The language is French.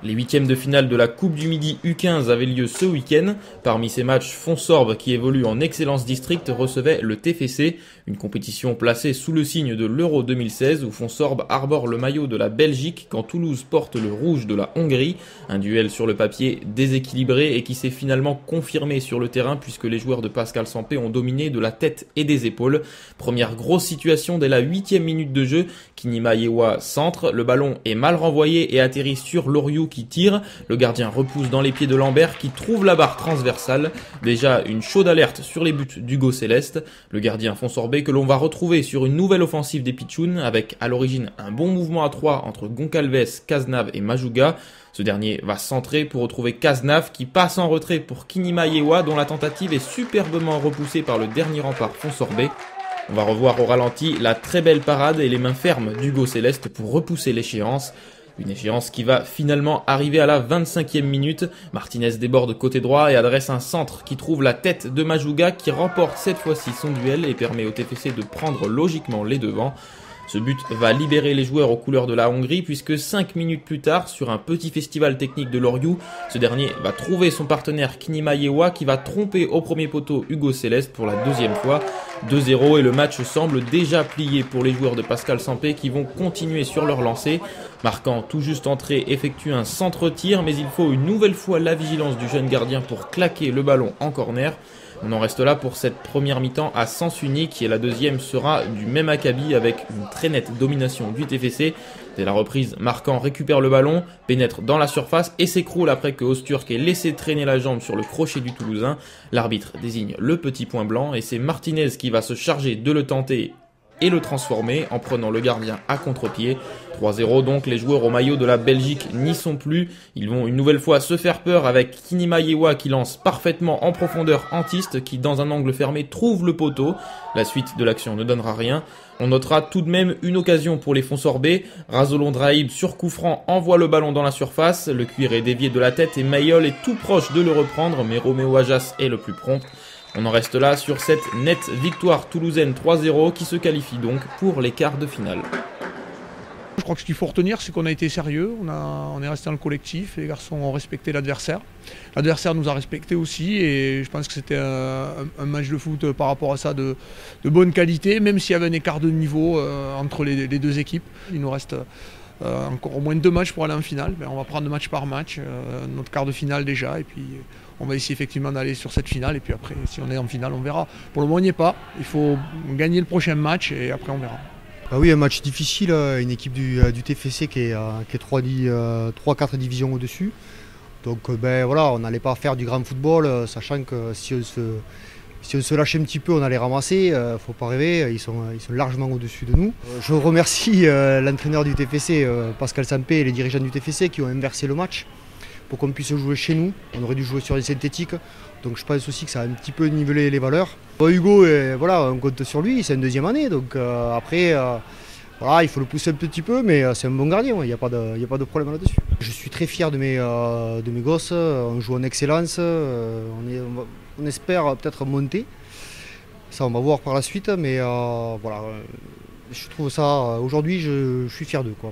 Les huitièmes de finale de la Coupe du Midi U15 avaient lieu ce week-end. Parmi ces matchs, Fonsorbe, qui évolue en Excellence District, recevait le TFC, une compétition placée sous le signe de l'Euro 2016 où Fonsorbe arbore le maillot de la Belgique quand Toulouse porte le rouge de la Hongrie. Un duel sur le papier déséquilibré et qui s'est finalement confirmé sur le terrain puisque les joueurs de Pascal Sampé ont dominé de la tête et des épaules. Première grosse situation dès la 8e minute de jeu. Kinima Yewa centre, le ballon est mal renvoyé et atterrit sur Loriou qui tire. Le gardien repousse dans les pieds de Lambert qui trouve la barre transversale. Déjà une chaude alerte sur les buts d'Hugo Céleste. Le gardien Fonsorbet que l'on va retrouver sur une nouvelle offensive des Pitchouns avec à l'origine un bon mouvement à 3 entre Goncalves, Cazenave et Majouga. Ce dernier va centrer pour retrouver Cazenave qui passe en retrait pour Kinima Yewa dont la tentative est superbement repoussée par le dernier rempart Fonsorbet. On va revoir au ralenti la très belle parade et les mains fermes d'Hugo Céleste pour repousser l'échéance. Une échéance qui va finalement arriver à la 25e minute. Martinez déborde côté droit et adresse un centre qui trouve la tête de Majouga qui remporte cette fois-ci son duel et permet au TFC de prendre logiquement les devants. Ce but va libérer les joueurs aux couleurs de la Hongrie puisque 5 minutes plus tard, sur un petit festival technique de Loriou, ce dernier va trouver son partenaire Kinima Yewa qui va tromper au premier poteau Hugo Céleste pour la deuxième fois. 2-0 et le match semble déjà plié pour les joueurs de Pascal Sampé qui vont continuer sur leur lancée. Marquant tout juste entré effectue un centre-tir mais il faut une nouvelle fois la vigilance du jeune gardien pour claquer le ballon en corner. On en reste là pour cette première mi-temps à sens unique et la deuxième sera du même acabit avec une très nette domination du TFC. Dès la reprise, Marquant récupère le ballon, pénètre dans la surface et s'écroule après que Osturk ait laissé traîner la jambe sur le crochet du Toulousain. L'arbitre désigne le petit point blanc et c'est Martinez qui va se charger de le tenter et le transformer en prenant le gardien à contre-pied. 3-0 donc, les joueurs au maillot de la Belgique n'y sont plus. Ils vont une nouvelle fois se faire peur avec Kinima Yewa qui lance parfaitement en profondeur Antiste qui dans un angle fermé trouve le poteau. La suite de l'action ne donnera rien. On notera tout de même une occasion pour les Fonsorbets. Razolon Draïb sur coup franc envoie le ballon dans la surface. Le cuir est dévié de la tête et Mayol est tout proche de le reprendre mais Roméo Ajas est le plus prompt. On en reste là sur cette nette victoire toulousaine 3-0 qui se qualifie donc pour les quarts de finale. Je crois que ce qu'il faut retenir, c'est qu'on a été sérieux, on est resté dans le collectif, les garçons ont respecté l'adversaire. L'adversaire nous a respecté aussi et je pense que c'était un match de foot par rapport à ça de bonne qualité, même s'il y avait un écart de niveau entre les deux équipes. Il nous reste encore au moins 2 matchs pour aller en finale. On va prendre match par match, notre quart de finale déjà, et puis on va essayer effectivement d'aller sur cette finale, et puis après, si on est en finale, on verra. Pour le moment, on n'y est pas. Il faut gagner le prochain match, et après, on verra. Ah oui, un match difficile, une équipe du TFC qui est 3-4 divisions au-dessus. Donc voilà, on n'allait pas faire du grand football, sachant que si on se lâchait un petit peu, on allait ramasser. Faut pas rêver, ils sont largement au-dessus de nous. Je remercie l'entraîneur du TFC, Pascal Sampé, et les dirigeants du TFC qui ont inversé le match pour qu'on puisse jouer chez nous. On aurait dû jouer sur les synthétiques, donc je pense aussi que ça a un petit peu nivelé les valeurs. Hugo, voilà, on compte sur lui, c'est une deuxième année, donc après, voilà, il faut le pousser un petit peu, mais c'est un bon gardien, il n'y a pas de problème là-dessus. Je suis très fier de mes gosses, on joue en excellence, on espère peut-être monter, ça on va voir par la suite, mais voilà, je trouve ça, aujourd'hui je suis fier d'eux, quoi.